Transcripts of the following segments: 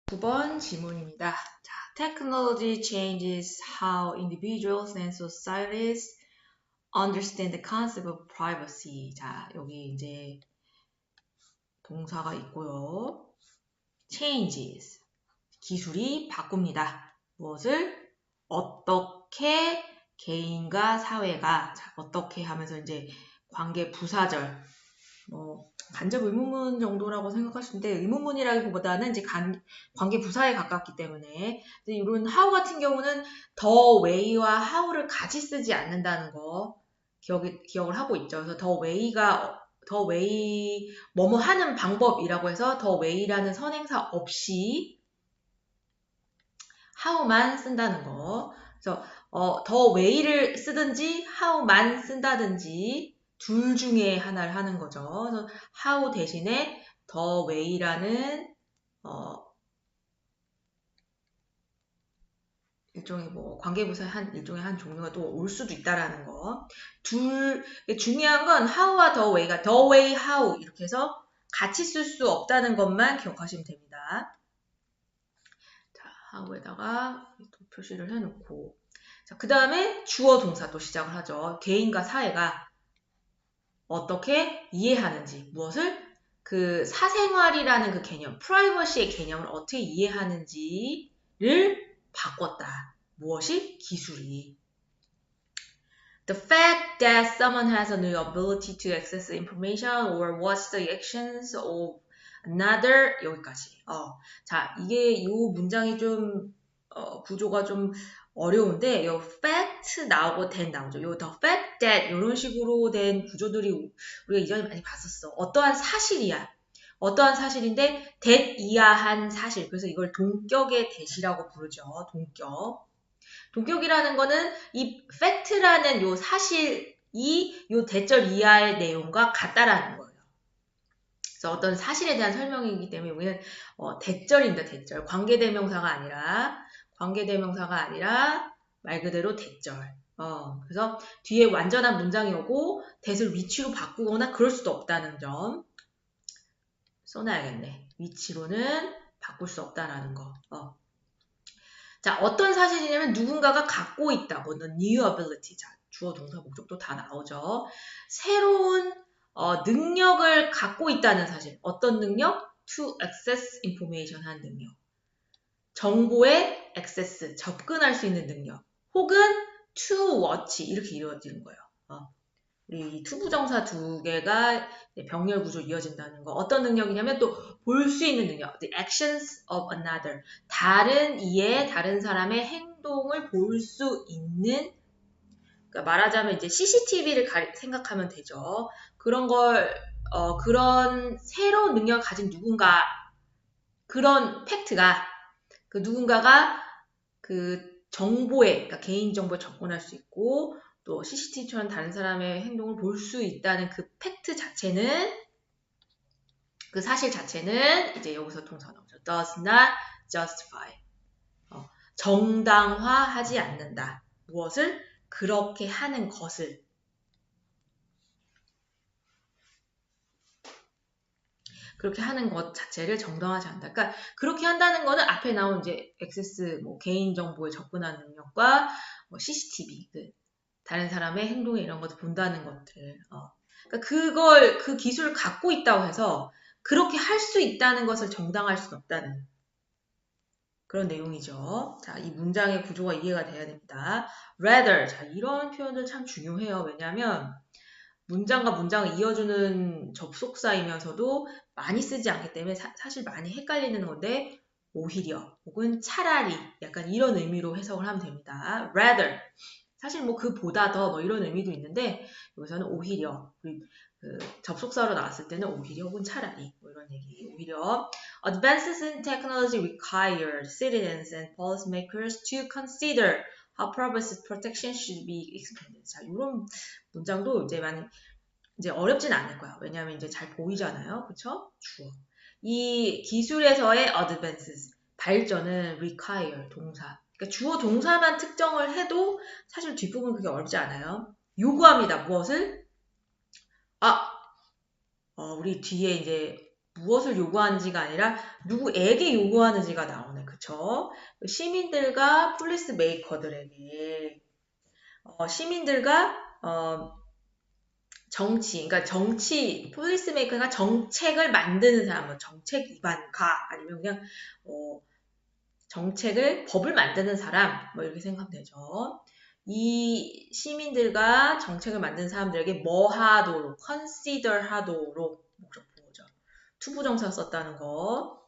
9번 지문입니다. 자, Technology changes how individuals and societies understand the concept of privacy. 자, 여기 이제 동사가 있고요. changes. 기술이 바꿉니다. 무엇을? 어떻게 개인과 사회가, 자, 어떻게 하면서 이제 관계 부사절, 간접 의문문 정도라고 생각하시는데 의문문이라기보다는 이제 관계 부사에 가깝기 때문에 이런 how 같은 경우는 the way와 how를 같이 쓰지 않는다는 거 기억을 하고 있죠. 그래서 the way 뭐뭐 하는 방법이라고 해서 the way라는 선행사 없이 how만 쓴다는 거. 그래서 the way를 쓰든지 how만 쓴다든지 둘 중에 하나를 하는 거죠. 그래서 how 대신에 the way라는 일종의 관계부사의 일종의 한 종류가 또 올 수도 있다라는 거. 중요한 건 how와 the way가 the way, how 이렇게 해서 같이 쓸 수 없다는 것만 기억하시면 됩니다. 자, how에다가 또 표시를 해놓고. 자, 그 다음에 주어 동사 또 시작을 하죠. 개인과 사회가 어떻게 이해하는지, 무엇을? 그 사생활이라는 그 개념, 프라이버시의 개념을 어떻게 이해하는지를 바꿨다. 무엇이? 기술이. The fact that someone has a new ability to access information or watch the actions of another, 여기까지. 자, 이게 이 문장이 좀 구조가 좀 어려운데 요 fact 나오고 then 나오죠. 요 the fact that 이런 식으로 된 구조들이 우리가 이전에 많이 봤었어. 어떠한 사실이야. 어떠한 사실인데 that 이하한 사실. 그래서 이걸 동격의 that이라고 부르죠. 동격. 동격이라는 거는 이 fact라는 요 사실이 요 대절 이하의 내용과 같다라는 거예요. 그래서 어떤 사실에 대한 설명이기 때문에 여기는 대절입니다. 대절. 관계대명사가 아니라 말 그대로 대절. 그래서 뒤에 완전한 문장이 오고 that을 위치로 바꾸거나 그럴 수도 없다는 점 써놔야겠네. 위치로는 바꿀 수 없다라는 거. 자, 어떤 사실이냐면 누군가가 갖고 있다. 뭐는 new ability. 자, 주어, 동사, 목적도 다 나오죠. 새로운 능력을 갖고 있다는 사실. 어떤 능력? To access information 한 능력. 정보에 access, 접근할 수 있는 능력. 혹은 to watch, 이렇게 이루어지는 거예요. 우리 투부정사 두 개가 병렬 구조 이어진다는 거. 어떤 능력이냐면 또 볼 수 있는 능력. The actions of another. 다른 사람의 행동을 볼 수 있는, 그러니까 말하자면 이제 CCTV를 생각하면 되죠. 그런 그런 새로운 능력을 가진 누군가, 그런 팩트가, 그 누군가가 그 정보에, 그러니까 개인정보에 접근할 수 있고, 또 CCTV처럼 다른 사람의 행동을 볼 수 있다는 그 팩트 자체는, 그 사실 자체는 이제 여기서 동사 나오죠. does not justify. 정당화하지 않는다. 무엇을? 그렇게 하는 것을. 그렇게 하는 것 자체를 정당화하지 않는다. 그러니까 그렇게 한다는 거는 앞에 나온 이제 액세스, 개인정보에 접근하는 능력과 CCTV, 다른 사람의 행동에 이런 것을 본다는 것들. 그러니까 그 기술을 갖고 있다고 해서 그렇게 할 수 있다는 것을 정당할 수는 없다는 그런 내용이죠. 자, 이 문장의 구조가 이해가 돼야 됩니다. rather. 자, 이런 표현들 참 중요해요. 왜냐하면 문장과 문장을 이어주는 접속사이면서도 많이 쓰지 않기 때문에 사실 많이 헷갈리는 건데 오히려 혹은 차라리 약간 이런 의미로 해석을 하면 됩니다. rather. 사실 그보다 더 이런 의미도 있는데 여기서는 오히려 접속사로 나왔을 때는 오히려 혹은 차라리 이런 얘기. 오히려 advances in technology require citizens and policymakers to consider how privacy protection should be expanded. 자, 이런 문장도 이제 어렵진 않을 거야. 왜냐하면 이제 잘 보이잖아요. 그쵸? 주어. 이 기술에서의 advances, 발전은 require, 동사. 그러니까 주어 동사만 특정을 해도 사실 뒷부분 그게 어렵지 않아요. 요구합니다. 무엇을? 우리 뒤에 이제 무엇을 요구하는지가 아니라 누구에게 요구하는지가 나오네. 그쵸? 시민들과 폴리스 메이커들에게 시민들과 그러니까 폴리스 메이커가 정책을 만드는 사람, 뭐 정책 위반가, 아니면 그냥, 법을 만드는 사람, 뭐 이렇게 생각하면 되죠. 이 시민들과 정책을 만드는 사람들에게 뭐 하도록, consider 하도록, 목적 보호죠. 투부정사 썼다는 거.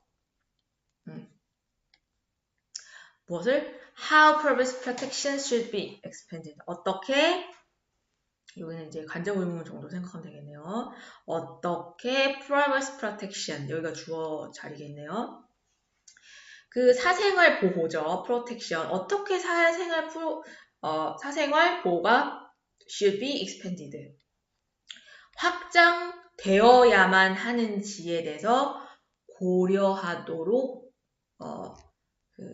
무엇을? How privacy protection should be expanded. 어떻게? 여기는 이제 간접 의문 정도 생각하면 되겠네요. 어떻게 privacy protection, 여기가 주어 자리겠네요. 그 사생활 보호죠. protection. 어떻게 사생활 보호가 should be expanded. 확장되어야만 하는지에 대해서 고려하도록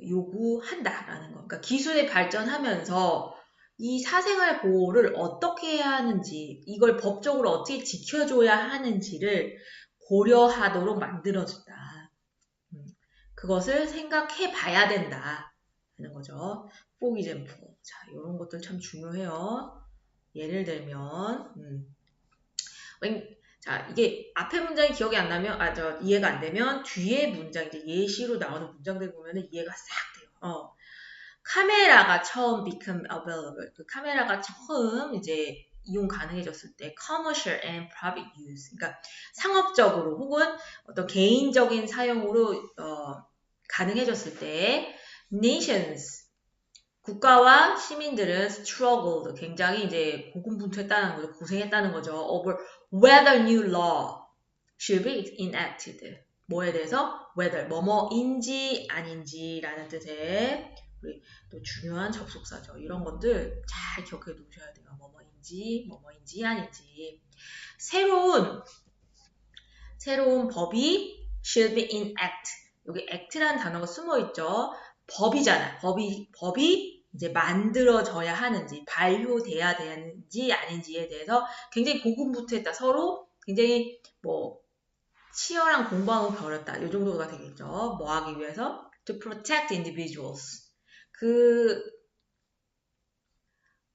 요구한다라는 거. 그러니까 기술이 발전하면서 이 사생활 보호를 어떻게 해야 하는지, 이걸 법적으로 어떻게 지켜줘야 하는지를 고려하도록 만들어준다. 그것을 생각해 봐야 된다. 하는 거죠. For example. 자, 이런 것들 참 중요해요. 예를 들면, 자, 이게 앞에 문장이 기억이 안 나면, 이해가 안 되면 뒤에 문장, 이제 예시로 나오는 문장들 보면은 이해가 싹 돼요. 카메라가 처음 become available. 그 카메라가 처음 이제 이용 가능해졌을 때 commercial and private use. 그러니까 상업적으로 혹은 어떤 개인적인 사용으로 가능해졌을 때 nations 국가와 시민들은 struggled 굉장히 이제 고군분투했다는 거죠. 고생했다는 거죠. over whether new law should be enacted. 뭐에 대해서 whether 뭐뭐인지 아닌지라는 뜻의 우리 또 중요한 접속사죠. 이런 것들 잘 기억해 두셔야 돼요. 뭐뭐인지 아닌지. 새로운 법이 should be enacted. 여기 act라는 단어가 숨어 있죠. 법이잖아. 법이 이제 만들어져야 하는지, 발효돼야 되는지 아닌지에 대해서 굉장히 고군분투했다. 서로 굉장히 치열한 공방을 벌였다. 이 정도가 되겠죠. 뭐 하기 위해서? To protect individuals. 그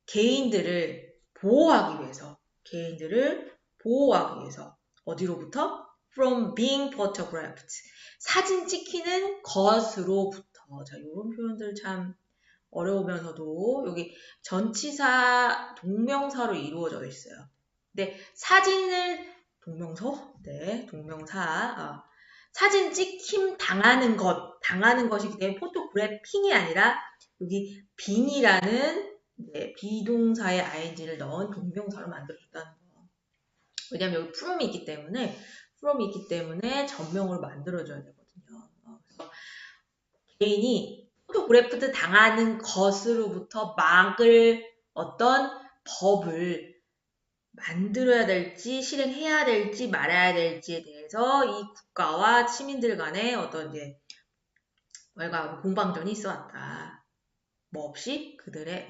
개인들을 보호하기 위해서. 어디로부터? From being photographed. 사진 찍히는 것으로부터. 자, 이런 표현들 참 어려우면서도 여기 전치사 동명사로 이루어져 있어요. 근데 사진을 동명사. 사진 찍힘 당하는 것이기 때문에 포토그래핑이 아니라 여기 빙이라는 비동사의 ing를 넣은 동명사로 만들어줬다는 거. 왜냐면 여기 from이 있기 때문에 전명으로 만들어줘야 되거든요. 그래서 개인이 포토그래프드 당하는 것으로부터 막을 어떤 법을 만들어야 될지 실행해야 될지 말아야 될지에 대해서 이 국가와 시민들 간에 어떤 이제 공방전이 있어왔다. 뭐 없이? 그들의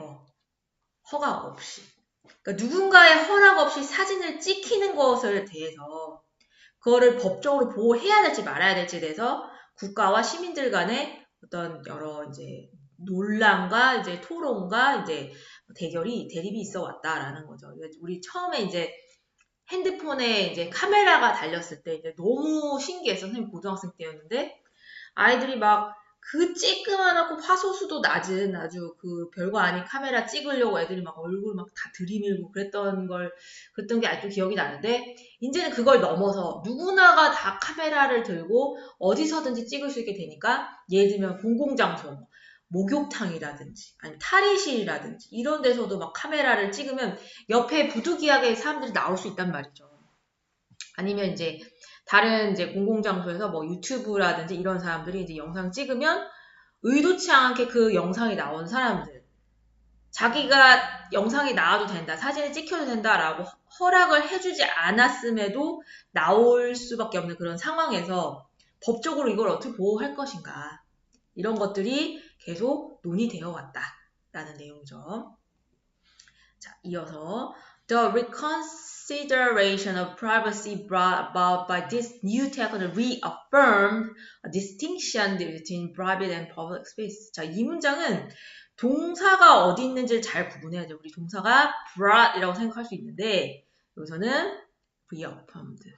허가 없이. 그러니까 누군가의 허락 없이 사진을 찍히는 것에 대해서 그거를 법적으로 보호해야 될지 말아야 될지에 대해서 국가와 시민들 간에 어떤 여러 이제 논란과 이제 토론과 이제 대립이 있어 왔다라는 거죠. 우리 처음에 이제 핸드폰에 이제 카메라가 달렸을 때 이제 너무 신기했어. 선생님 고등학생 때였는데 아이들이 막 그 찌끄만하고 화소수도 낮은 아주 그 별거 아닌 카메라 찍으려고 애들이 막 얼굴 막 다 들이밀고 그랬던 게 아직도 기억이 나는데 이제는 그걸 넘어서 누구나가 다 카메라를 들고 어디서든지 찍을 수 있게 되니까 예를 들면 공공장소 목욕탕이라든지 아니면 탈의실이라든지 이런 데서도 막 카메라를 찍으면 옆에 부득이하게 사람들이 나올 수 있단 말이죠. 아니면 이제 다른 이제 공공장소에서 뭐 유튜브라든지 이런 사람들이 이제 영상 찍으면 의도치 않게 그 영상이 나온 사람들 자기가 영상이 나와도 된다, 사진이 찍혀도 된다라고 허락을 해주지 않았음에도 나올 수밖에 없는 그런 상황에서 법적으로 이걸 어떻게 보호할 것인가 이런 것들이 계속 논의되어 왔다라는 내용이죠. 자, 이어서 The reconsideration of privacy brought about by this new technology reaffirmed a distinction between private and public space. 자, 이 문장은 동사가 어디 있는지를 잘 구분해야 돼요. 우리 동사가 brought이라고 생각할 수 있는데 여기서는 reaffirmed.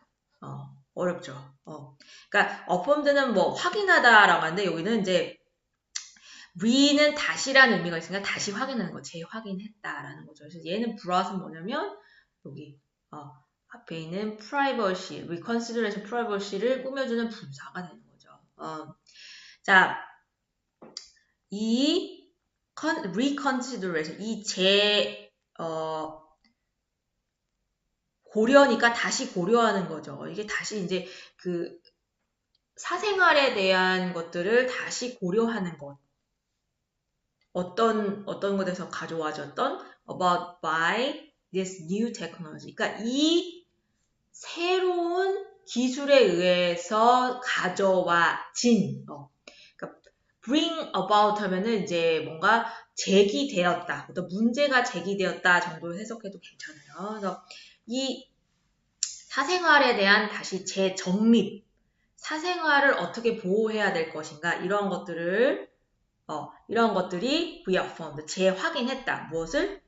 어렵죠. 그러니까 affirmed는 뭐 확인하다라고 하는데 여기는 이제 re는 다시라는 의미가 있으니까 다시 확인하는 거, 재확인했다라는 거죠. 그래서 얘는 brought은 뭐냐면 여기 앞에 있는 privacy, reconsideration privacy를 꾸며주는 분사가 되는 거죠. 자, 이 reconsideration, 이 고려니까 다시 고려하는 거죠. 이게 다시 이제 그 사생활에 대한 것들을 다시 고려하는 것. 어떤 것에서 가져와졌던 about by this new technology. 그러니까 이 새로운 기술에 의해서 가져와진 그러니까 bring about 하면은 이제 뭔가 제기되었다. 어떤 문제가 제기되었다 정도로 해석해도 괜찮아요. 그래서 이 사생활에 대한 다시 재정립, 사생활을 어떻게 보호해야 될 것인가 이런 것들이 reaffirmed, 재확인했다. 무엇을?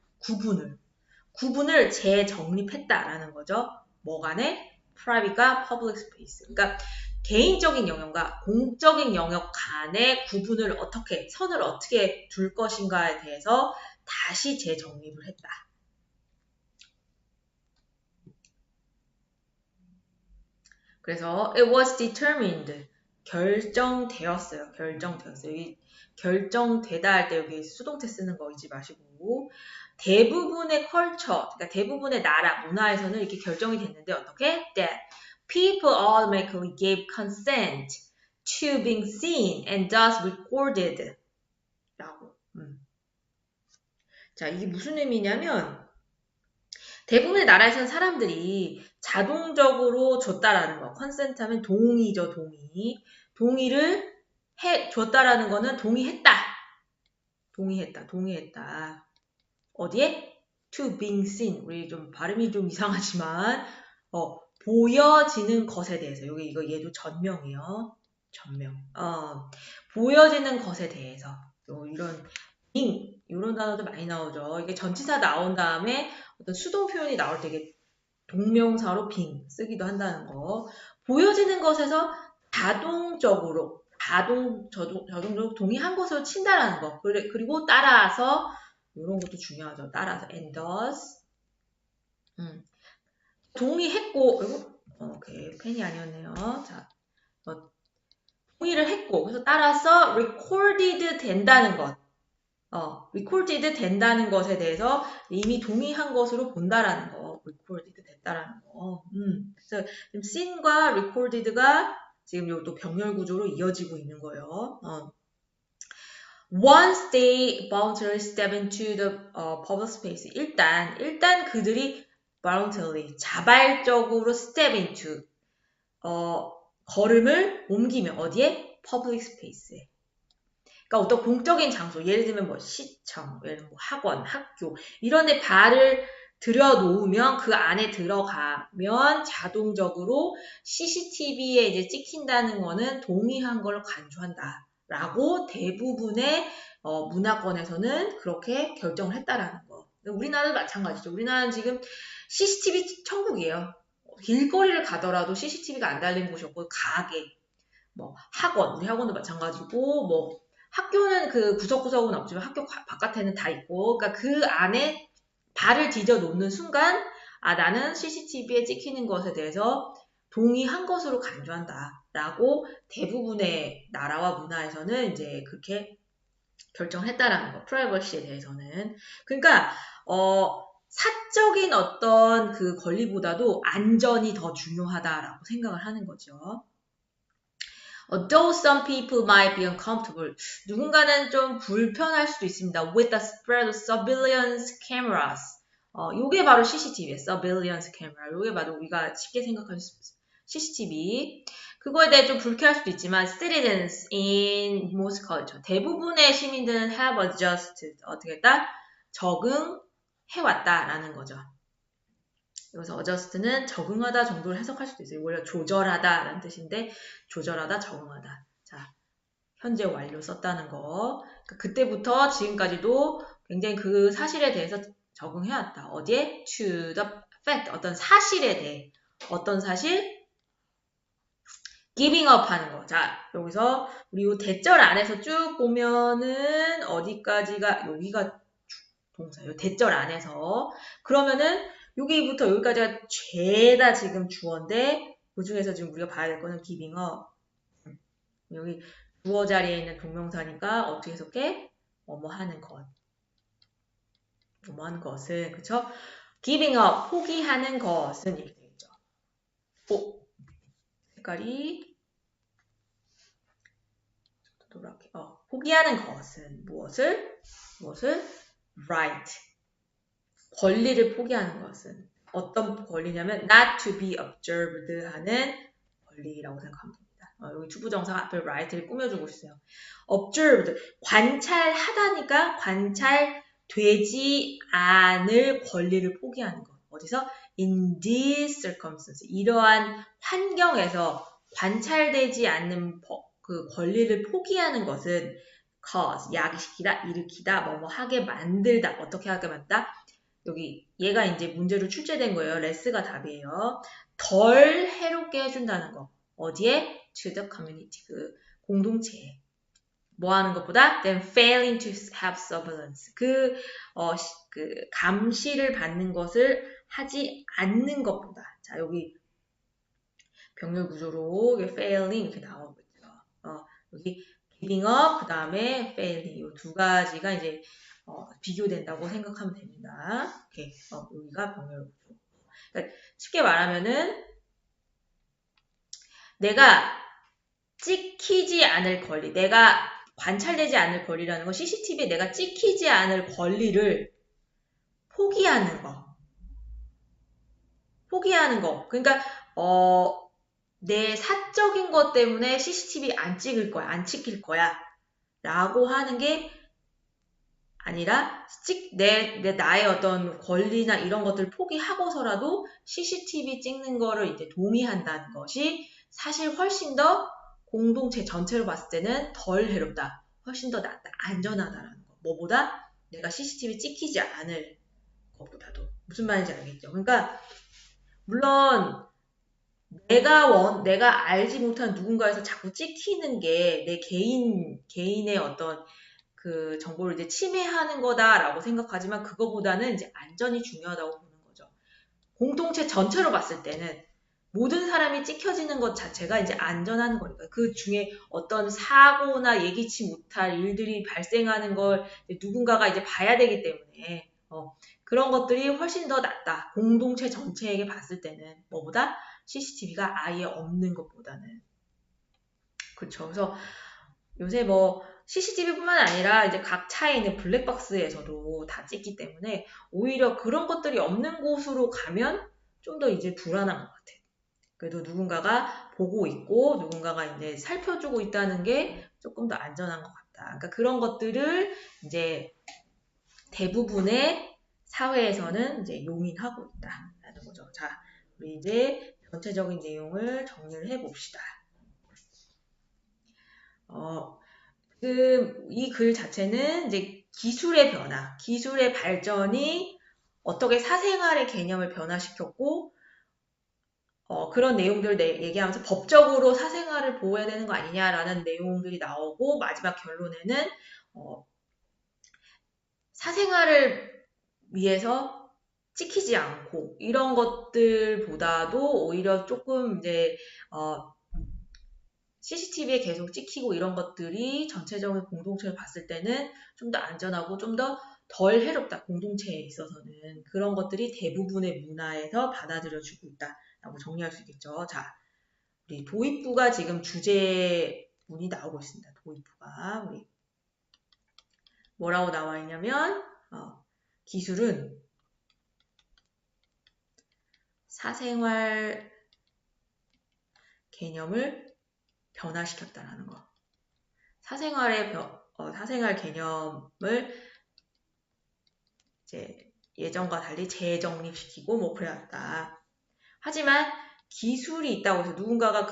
구분을 재정립했다라는 거죠. 뭐 간에? private과 public space. 그러니까 개인적인 영역과 공적인 영역 간의 선을 어떻게 둘 것인가에 대해서 다시 재정립을 했다. 그래서 it was determined. 결정되었어요. 이 결정되다 할 때 여기 수동태 쓰는 거 잊지 마시고 대부분의 컬처, 그러니까 대부분의 나라, 문화에서는 이렇게 결정이 됐는데 어떻게? That people automatically gave consent to being seen and thus recorded. 라고. 자, 이게 무슨 의미냐면 대부분의 나라에서는 사람들이 자동적으로 줬다라는 거. consent 하면 동의죠, 동의. 동의를 줬다라는 거는 동의했다. 어디에? To being seen. 우리 좀 발음이 좀 이상하지만 보여지는 것에 대해서. 얘도 전명이에요. 전명. 보여지는 것에 대해서. 이런 being 이런 단어도 많이 나오죠. 이게 전치사 나온 다음에 어떤 수동 표현이 나올 때 이게 동명사로 being 쓰기도 한다는 거. 보여지는 것에서 자동적으로 동의한 것으로 친다라는 거. 그리고 따라서 이런 것도 중요하죠. 따라서 and thus 동의했고 오케이 펜이 아니었네요. 자, 동의를 했고 그래서 따라서 recorded 된다는 것. recorded 된다는 것에 대해서 이미 동의한 것으로 본다라는 거. recorded 됐다라는 거. 그래서 지금 seen과 recorded가 지금 또 병렬 구조로 이어지고 있는 거예요. Once they voluntarily step into the public space. 일단 그들이 voluntarily 자발적으로 step into 걸음을 옮기면 어디에? public space에. 그러니까 어떤 공적인 장소, 예를 들면 뭐 시청, 예를 들면 뭐 학원, 학교 이런 데 발을 들여놓으면 그 안에 들어가면 자동적으로 CCTV에 이제 찍힌다는 거는 동의한 걸 간주한다. 라고 대부분의 문화권에서는 그렇게 결정을 했다라는 거. 우리나라도 마찬가지죠. 우리나라는 지금 CCTV 천국이에요. 길거리를 가더라도 CCTV가 안 달린 곳이 없고 가게, 뭐 학원, 우리 학원도 마찬가지고 뭐 학교는 그 구석구석은 없지만 학교 바깥에는 다 있고 그러니까 그 안에 발을 디뎌 놓는 순간 나는 CCTV에 찍히는 것에 대해서 동의한 것으로 간주한다. 라고 대부분의 나라와 문화에서는 이제 그렇게 결정을 했다라는 거. 프라이버시에 대해서는. 그러니까 사적인 어떤 그 권리보다도 안전이 더 중요하다라고 생각을 하는 거죠. Although some people might be uncomfortable, 누군가는 좀 불편할 수도 있습니다. With the spread of surveillance cameras. 요게 바로 CCTV예요. surveillance camera. 요게 바로 우리가 쉽게 생각할 수 있어요. CCTV. 그거에 대해 좀 불쾌할 수도 있지만 citizens in most culture. 대부분의 시민들은 have adjusted. 어떻게 했다? 적응해왔다라는 거죠. 여기서 adjust는 적응하다 정도를 해석할 수도 있어요. 오히려 조절하다 라는 뜻인데 조절하다, 적응하다. 자, 현재 완료 썼다는 거. 그러니까 그때부터 지금까지도 굉장히 그 사실에 대해서 적응해왔다. 어디에? To the fact. 어떤 사실에 대해. 어떤 사실? giving up 하는 거. 자, 여기서 우리 이 대절 안에서 쭉 보면은 어디까지가, 여기가 동사예요. 대절 안에서. 그러면은 여기부터 여기까지가 죄다 지금 주어인데 그 중에서 지금 우리가 봐야 될 거는 giving up. 여기 주어 자리에 있는 동명사니까 어떻게 해석해? 뭐뭐 하는 것. 뭐뭐 하는 것은, 그쵸? giving up, 포기하는 것은 이렇게 되겠죠. 색깔이 노랗게. 포기하는 것은 무엇을? right. 권리를 포기하는 것은 어떤 권리냐면 not to be observed 하는 권리라고 생각하면 됩니다. 여기 투부정사 앞에 right를 꾸며주고 있어요. observed, 관찰하다니까 관찰되지 않을 권리를 포기하는 것. 어디서? in these circumstances, 이러한 환경에서 관찰되지 않는 그 권리를 포기하는 것은 cause, 야기시키다, 일으키다, 뭐뭐 하게 만들다, 어떻게 하게 만들다? 여기 얘가 이제 문제로 출제된 거예요. 레스가 답이에요. 덜 해롭게 해준다는 거. 어디에? To the community, 그 공동체에. 뭐 하는 것보다 than failing to have surveillance. 그 감시를 받는 것을 하지 않는 것보다. 자, 여기 병렬 구조로 failing 이렇게 나오고 있죠. 여기 giving up, 그 다음에 failing. 이 두 가지가 이제 비교된다고 생각하면 됩니다. 이렇게 여기가 병렬 구조. 그러니까 쉽게 말하면은 내가 찍히지 않을 권리, 내가 관찰되지 않을 권리라는 건 CCTV에 내가 찍히지 않을 권리를 포기하는 거. 포기하는 거. 그러니까 내 사적인 것 때문에 CCTV 안 찍을 거야. 안 찍힐 거야. 라고 하는 게 아니라 나의 어떤 권리나 이런 것들을 포기하고서라도 CCTV 찍는 거를 이제 동의한다는 것이 사실 훨씬 더 공동체 전체로 봤을 때는 덜 해롭다. 훨씬 더 낫다. 안전하다라는 거. 뭐보다? 내가 CCTV 찍히지 않을 것보다도. 무슨 말인지 알겠죠? 그러니까 물론 내가 알지 못한 누군가에서 자꾸 찍히는 게 내 개인의 어떤 그 정보를 이제 침해하는 거다라고 생각하지만 그거보다는 이제 안전이 중요하다고 보는 거죠. 공동체 전체로 봤을 때는 모든 사람이 찍혀지는 것 자체가 이제 안전한 거니까 그 중에 어떤 사고나 예기치 못할 일들이 발생하는 걸 누군가가 이제 봐야 되기 때문에 그런 것들이 훨씬 더 낫다. 공동체 전체에게 봤을 때는 뭐보다 CCTV가 아예 없는 것보다는. 그렇죠. 그래서 요새 뭐 CCTV뿐만 아니라 이제 각 차에 있는 블랙박스에서도 다 찍기 때문에 오히려 그런 것들이 없는 곳으로 가면 좀 더 이제 불안한 것 같아요. 그래도 누군가가 보고 있고 누군가가 이제 살펴주고 있다는 게 조금 더 안전한 것 같다. 그러니까 그런 것들을 이제 대부분의 사회에서는 이제 용인하고 있다라는 거죠. 자, 우리 이제 전체적인 내용을 정리를 해봅시다. 이 글 자체는 이제 기술의 변화, 기술의 발전이 어떻게 사생활의 개념을 변화시켰고, 그런 내용들을 얘기하면서 법적으로 사생활을 보호해야 되는 거 아니냐라는 내용들이 나오고, 마지막 결론에는, 사생활을 위해서 찍히지 않고, 이런 것들보다도 오히려 조금 이제, CCTV에 계속 찍히고 이런 것들이 전체적인 공동체를 봤을 때는 좀 더 안전하고 좀 더 덜 해롭다. 공동체에 있어서는. 그런 것들이 대부분의 문화에서 받아들여지고 있다라고 정리할 수 있겠죠. 자, 우리 도입부가 지금 주제문이 나오고 있습니다. 도입부가. 우리 뭐라고 나와 있냐면 기술은 사생활 개념을 변화시켰다라는 거. 사생활 개념을 이제 예전과 달리 재정립시키고 뭐 그래왔다. 하지만 기술이 있다고 해서 누군가가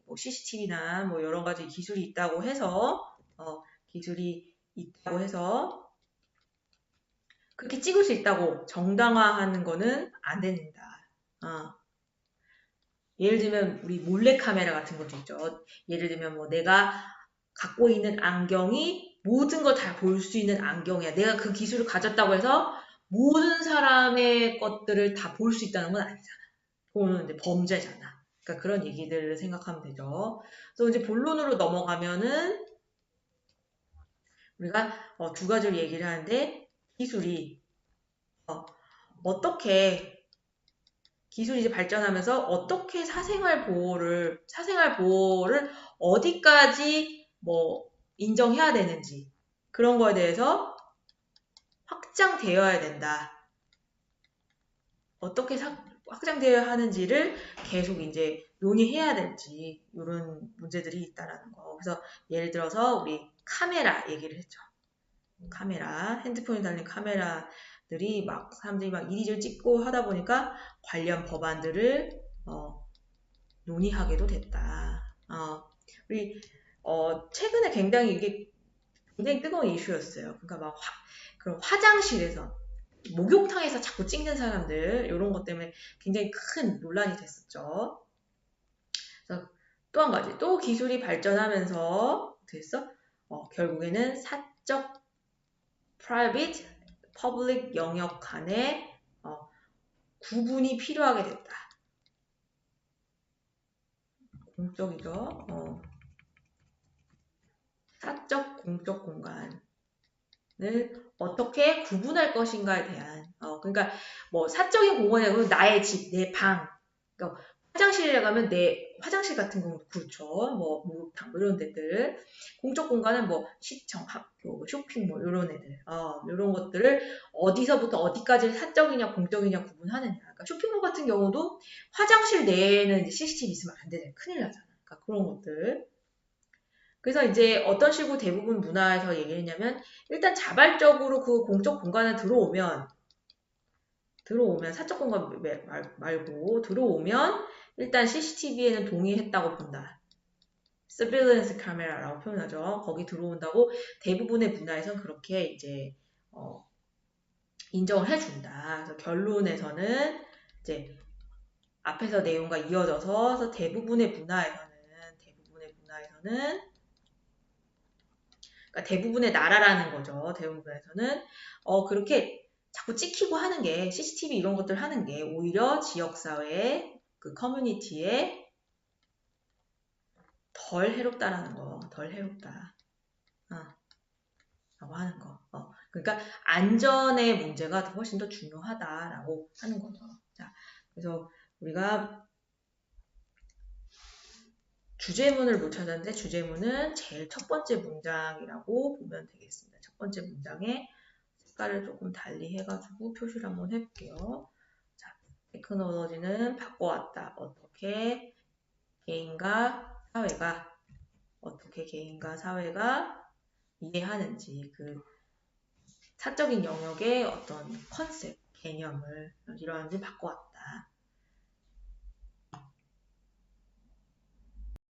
뭐 CCTV나 뭐 여러 가지 기술이 있다고 해서 기술이 있다고 해서 그렇게 찍을 수 있다고 정당화하는 거는 안 된다. 예를 들면 우리 몰래카메라 같은 것도 있죠. 예를 들면 뭐 내가 갖고 있는 안경이 모든 걸 다 볼 수 있는 안경이야. 내가 그 기술을 가졌다고 해서 모든 사람의 것들을 다 볼 수 있다는 건 아니잖아. 그거는 이제 범죄잖아. 그러니까 그런 얘기들을 생각하면 되죠. 그래서 이제 본론으로 넘어가면은 우리가 두 가지를 얘기를 하는데 기술이 어떻게 기술이 이제 발전하면서 어떻게 사생활 보호를 어디까지 뭐 인정해야 되는지 그런 거에 대해서 확장되어야 된다. 어떻게 확장되어야 하는지를 계속 이제 논의해야 될지 이런 문제들이 있다라는 거. 그래서 예를 들어서 우리 카메라 얘기를 했죠. 카메라, 핸드폰에 달린 카메라들이 막 사람들이 막 이리저리 찍고 하다 보니까 관련 법안들을 논의하게도 됐다. 우리 최근에 굉장히 이게 굉장히 뜨거운 이슈였어요. 그러니까 막 그런 화장실에서 목욕탕에서 자꾸 찍는 사람들 이런 것 때문에 굉장히 큰 논란이 됐었죠. 그래서 또 한 가지 또 기술이 발전하면서 됐어? 결국에는 사적 private, public 영역 간의 구분이 필요하게 됐다. 공적이죠. 사적, 공적 공간을 어떻게 구분할 것인가에 대한 그러니까 뭐 사적인 공간에 보면 나의 집, 내 방, 그러니까 화장실에 가면 내 화장실 같은 경우도 그렇죠. 뭐 목욕탕 이런 데들 공적 공간은 뭐 시청, 학교, 쇼핑몰 이런 애들 이런 것들을 어디서부터 어디까지 사적이냐 공적이냐 구분하느냐. 그러니까 쇼핑몰 같은 경우도 화장실 내에는 이제 CCTV 있으면 안 되잖아요. 큰일 나잖아. 그러니까 그런 것들. 그래서 이제 어떤 식으로 대부분 문화에서 얘기를 했냐면 일단 자발적으로 그 공적 공간에 들어오면 사적 공간 말고 들어오면 일단 CCTV에는 동의했다고 본다. Surveillance camera라고 표현하죠. 거기 들어온다고 대부분의 문화에선 그렇게 이제 인정을 해준다. 그래서 결론에서는 이제 앞에서 내용과 이어져서 대부분의 문화에서는 그러니까 대부분의 나라라는 거죠. 대부분에서는 그렇게 자꾸 찍히고 하는 게 CCTV 이런 것들 하는 게 오히려 지역사회 그 커뮤니티에 덜 해롭다라는 거, 덜 해롭다. 라고 하는 거. 그러니까 안전의 문제가 훨씬 더 중요하다라고 하는 거죠. 자, 그래서 우리가 주제문을 못 찾았는데 주제문은 제일 첫 번째 문장이라고 보면 되겠습니다. 첫 번째 문장에 색깔을 조금 달리 해가지고 표시를 한번 해볼게요. 자, 테크놀로지는 바꿔왔다. 어떻게 개인과 사회가 이해하는지 그 사적인 영역의 어떤 컨셉, 개념을 이러한지 바꿔왔다.